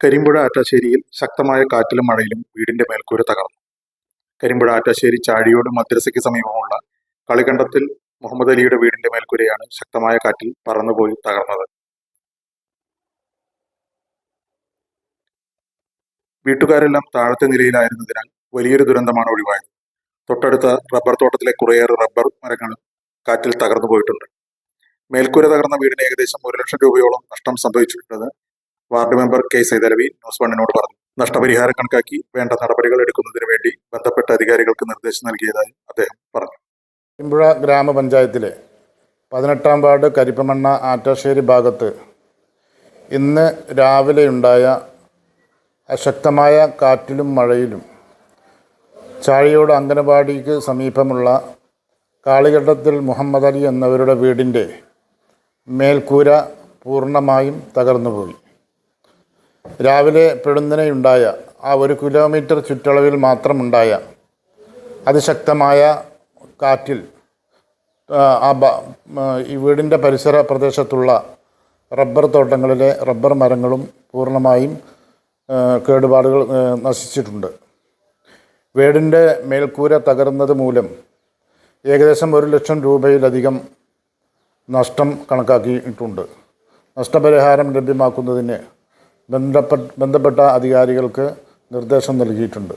കരിമ്പുഴ ആറ്റാശ്ശേരിയിൽ ശക്തമായ കാറ്റിലും മഴയിലും വീടിന്റെ മേൽക്കൂര തകർന്നു. കരിമ്പുഴ ആറ്റാശ്ശേരി ചാഴിയോട് മദ്രസയ്ക്ക് സമീപമുള്ള കളികണ്ടത്തിൽ മുഹമ്മദ് അലിയുടെ വീടിന്റെ മേൽക്കൂരയാണ് ശക്തമായ കാറ്റിൽ പറന്നുപോയി തകർന്നത്. വീട്ടുകാരെല്ലാം താഴത്തെ നിലയിലായിരുന്നതിനാൽ വലിയൊരു ദുരന്തമാണ് ഒഴിവായത്. തൊട്ടടുത്ത റബ്ബർ തോട്ടത്തിലെ കുറേയേറെ റബ്ബർ മരങ്ങൾ കാറ്റിൽ തകർന്നു പോയിട്ടുണ്ട്. മേൽക്കൂര തകർന്ന വീടിന് ഏകദേശം 1 ലക്ഷം രൂപയോളം നഷ്ടം സംഭവിച്ചിട്ടുണ്ടെന്ന് ward member K Saithalavi news വണ്ണിനോട് പറഞ്ഞു. നഷ്ടപരിഹാരം കണക്കാക്കി വേണ്ട നടപടികൾ എടുക്കുന്നതിന് വേണ്ടി ബന്ധപ്പെട്ട അധികാരികൾക്ക് നിർദ്ദേശം നൽകിയതായി അദ്ദേഹം പറഞ്ഞു. കരിമ്പുഴ ഗ്രാമപഞ്ചായത്തിലെ 18-ാം വാർഡ് കരിപ്പമണ്ണ ആറ്റാശ്ശേരി ഭാഗത്ത് ഇന്ന് രാവിലെയുണ്ടായ അശക്തമായ കാറ്റിലും മഴയിലും ചാഴിയോട് അംഗനവാടിക്ക് സമീപമുള്ള കാളികണ്ടത്തിൽ മുഹമ്മദ് അലി എന്നവരുടെ വീടിൻ്റെ മേൽക്കൂര പൂർണ്ണമായും തകർന്നുപോയി. രാവിലെ പെടുന്നതിനുണ്ടായ ആ 1 കിലോമീറ്റർ ചുറ്റളവിൽ മാത്രമുണ്ടായ അതിശക്തമായ കാറ്റിൽ ഈ വീടിൻ്റെ പരിസര പ്രദേശത്തുള്ള റബ്ബർ തോട്ടങ്ങളിലെ റബ്ബർ മരങ്ങളും പൂർണ്ണമായും കേടുപാടുകൾ നശിച്ചിട്ടുണ്ട്. വീടിൻ്റെ മേൽക്കൂര തകർന്നത് മൂലം ഏകദേശം 1 ലക്ഷം രൂപയിലധികം നഷ്ടം കണക്കാക്കിയിട്ടുണ്ട്. നഷ്ടപരിഹാരം ലഭ്യമാക്കുന്നതിന് ബന്ധപ്പെട്ട അധികാരികൾക്ക് നിർദ്ദേശം നൽകിയിട്ടുണ്ട്.